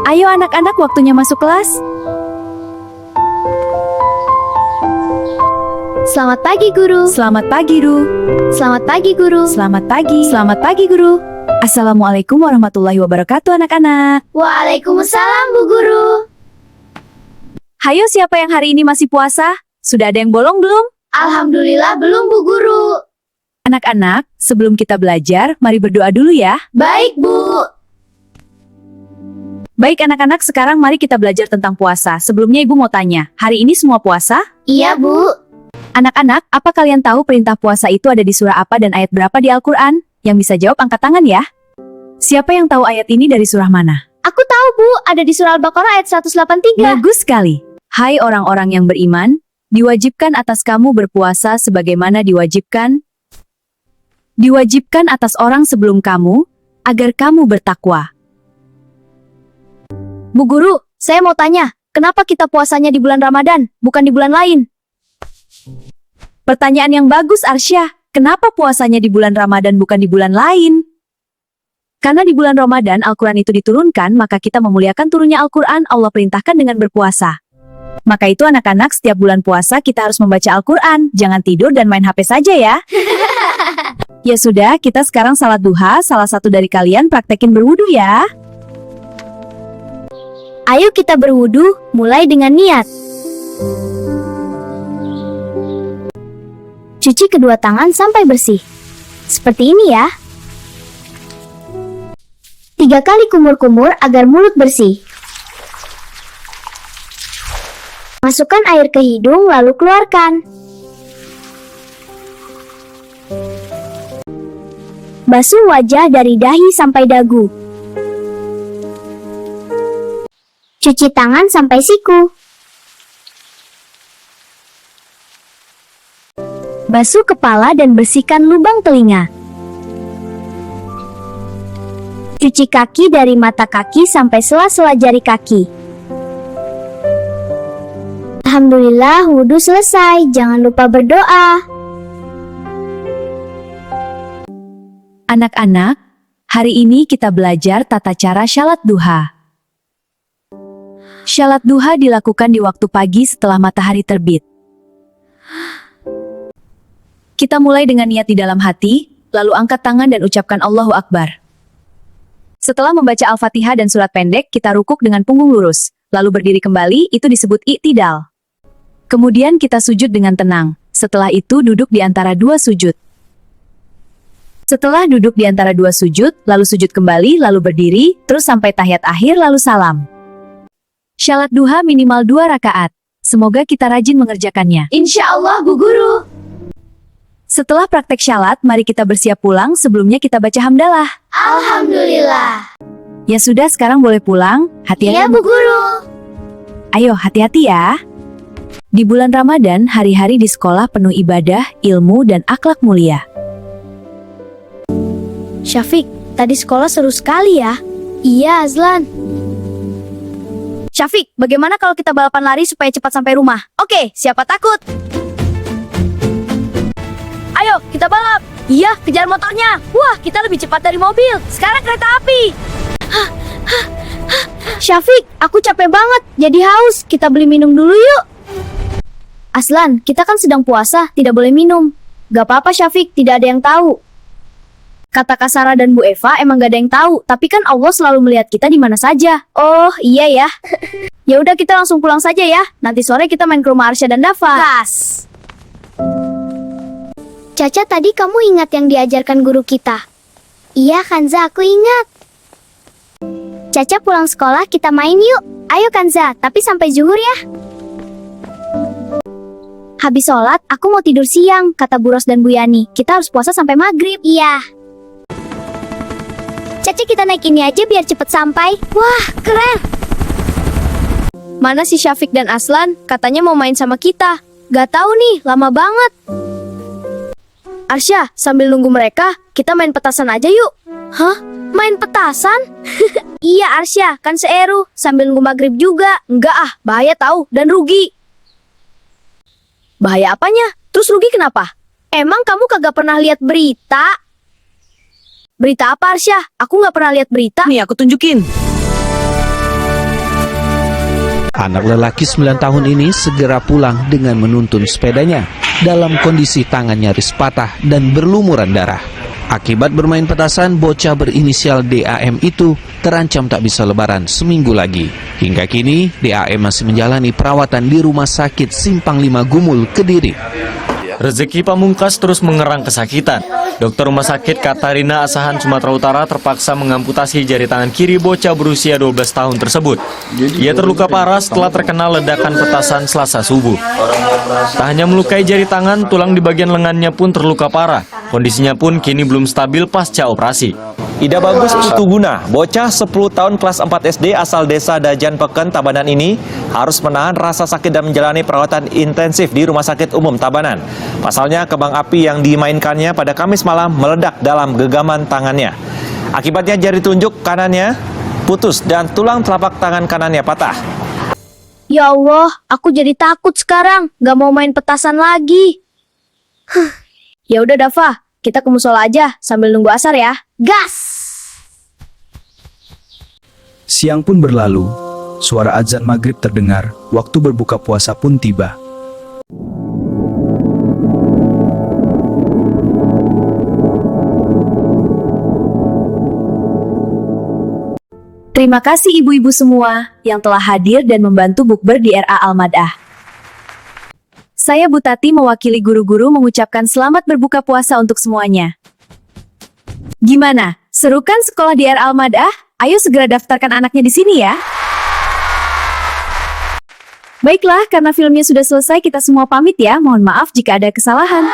Ayo anak-anak, waktunya masuk kelas. Selamat pagi, Guru. Selamat pagi, Ru. Selamat pagi, Guru. Selamat pagi. Selamat pagi, Guru. Assalamualaikum warahmatullahi wabarakatuh, anak-anak. Waalaikumsalam, Bu Guru. Hayo, siapa yang hari ini masih puasa? Sudah ada yang bolong belum? Alhamdulillah belum, Bu Guru. Anak-anak, sebelum kita belajar, mari berdoa dulu ya. Baik, Bu. Baik anak-anak, sekarang mari kita belajar tentang puasa. Sebelumnya Ibu mau tanya, hari ini semua puasa? Iya, Bu. Anak-anak, apa kalian tahu perintah puasa itu ada di surah apa dan ayat berapa di Al-Quran? Yang bisa jawab angkat tangan ya. Siapa yang tahu ayat ini dari surah mana? Aku tahu, Bu. Ada di surah Al-Baqarah ayat 183. Bagus sekali. Hai orang-orang yang beriman, diwajibkan atas kamu berpuasa sebagaimana diwajibkan atas orang sebelum kamu, agar kamu bertakwa. Bu Guru, saya mau tanya, kenapa kita puasanya di bulan Ramadan, bukan di bulan lain? Pertanyaan yang bagus, Arsya. Kenapa puasanya di bulan Ramadan bukan di bulan lain? Karena di bulan Ramadan Al-Quran itu diturunkan, maka kita memuliakan turunnya Al-Quran, Allah perintahkan dengan berpuasa. Maka itu anak-anak, setiap bulan puasa kita harus membaca Al-Quran, jangan tidur dan main HP saja ya. Ya sudah, kita sekarang salat duha, salah satu dari kalian praktekin berwudu ya. Ayo kita berwudu, mulai dengan niat. Cuci kedua tangan sampai bersih. Seperti ini ya. 3 kali kumur-kumur agar mulut bersih. Masukkan air ke hidung lalu keluarkan. Basuh wajah dari dahi sampai dagu. Cuci tangan sampai siku. Basuh kepala dan bersihkan lubang telinga. Cuci kaki dari mata kaki sampai sela-sela jari kaki. Alhamdulillah, wudhu selesai. Jangan lupa berdoa. Anak-anak, hari ini kita belajar tata cara syalat duha. Syalat duha dilakukan di waktu pagi setelah matahari terbit. Kita mulai dengan niat di dalam hati, lalu angkat tangan dan ucapkan Allahu Akbar. Setelah membaca Al-Fatihah dan surat pendek, kita rukuk dengan punggung lurus, lalu berdiri kembali, itu disebut i'tidal. Kemudian kita sujud dengan tenang, setelah itu duduk di antara dua sujud. Setelah duduk di antara dua sujud, lalu sujud kembali, lalu berdiri, terus sampai tahiyat akhir lalu salam. Syalat duha minimal 2 rakaat. Semoga kita rajin mengerjakannya. Insya Allah, Bu Guru. Setelah praktek syalat, mari kita bersiap pulang, sebelumnya kita baca hamdalah. Alhamdulillah. Ya sudah, sekarang boleh pulang. Hati-hati. Iya, Bu Guru. Ayo, hati-hati ya. Di bulan Ramadan, hari-hari di sekolah penuh ibadah, ilmu, dan akhlak mulia. Syafiq, tadi sekolah seru sekali ya. Iya, Azlan. Syafiq, bagaimana kalau kita balapan lari supaya cepat sampai rumah? Oke, siapa takut? Ayo, kita balap. Iya, kejar motornya. Wah, kita lebih cepat dari mobil. Sekarang kereta api. Syafiq, aku capek banget. Jadi haus. Kita beli minum dulu yuk. Aslan, kita kan sedang puasa, tidak boleh minum. Gak apa-apa Syafiq, tidak ada yang tahu. Kata Kak Sarah dan Bu Eva emang gak ada yang tahu, tapi kan Allah selalu melihat kita di mana saja. Oh, iya ya. Ya udah kita langsung pulang saja ya. Nanti sore kita main ke rumah Arsya dan Dafa. Gas. Caca, tadi kamu ingat yang diajarkan guru kita? Iya, Kanza, aku ingat. Caca, pulang sekolah kita main yuk. Ayo Kanza, tapi sampai zuhur ya. Habis sholat, aku mau tidur siang, kata Bu Ros dan Bu Yani. Kita harus puasa sampai maghrib. Iya. Caca, kita naik ini aja biar cepet sampai. Wah, keren. Mana si Syafiq dan Aslan? Katanya mau main sama kita. Gak tahu nih, lama banget. Arsya, sambil nunggu mereka, kita main petasan aja yuk. Hah? Main petasan? Iya Arsya, kan seeru. Sambil nunggu maghrib juga. Enggak ah, bahaya tahu dan rugi. Bahaya apanya? Terus rugi kenapa? Emang kamu kagak pernah lihat berita? Berita apa Arsya? Aku nggak pernah lihat berita. Nih aku tunjukin. Anak lelaki 9 tahun ini segera pulang dengan menuntun sepedanya dalam kondisi tangan nyaris patah dan berlumuran darah. Akibat bermain petasan, bocah berinisial DAM itu terancam tak bisa lebaran seminggu lagi. Hingga kini, DAM masih menjalani perawatan di Rumah Sakit Simpang 5 Gumul, Kediri. Rezeki Pamungkas terus mengerang kesakitan. Dokter Rumah Sakit Katarina Asahan, Sumatera Utara terpaksa mengamputasi jari tangan kiri bocah berusia 12 tahun tersebut. Ia terluka parah setelah terkena ledakan petasan Selasa subuh. Tak hanya melukai jari tangan, tulang di bagian lengannya pun terluka parah. Kondisinya pun kini belum stabil pasca operasi. Ida Bagus Putuguna, bocah 10 tahun kelas 4 SD asal desa Dajan Peken, Tabanan ini harus menahan rasa sakit dan menjalani perawatan intensif di Rumah Sakit Umum Tabanan. Pasalnya, kembang api yang dimainkannya pada Kamis malam meledak dalam genggaman tangannya. Akibatnya jari tunjuk kanannya putus dan tulang telapak tangan kanannya patah. Ya Allah, aku jadi takut sekarang. Gak mau main petasan lagi. Ya udah Dafa, kita ke musola aja sambil nunggu asar ya. Gas! Siang pun berlalu, suara azan maghrib terdengar, waktu berbuka puasa pun tiba. Terima kasih ibu-ibu semua yang telah hadir dan membantu bukber di RA Al-Mad'ah. Saya Bu Tati mewakili guru-guru mengucapkan selamat berbuka puasa untuk semuanya. Gimana? Seru kan sekolah di RA Al-Mad'ah? Ayo segera daftarkan anaknya di sini ya. Baiklah, karena filmnya sudah selesai, kita semua pamit ya. Mohon maaf jika ada kesalahan.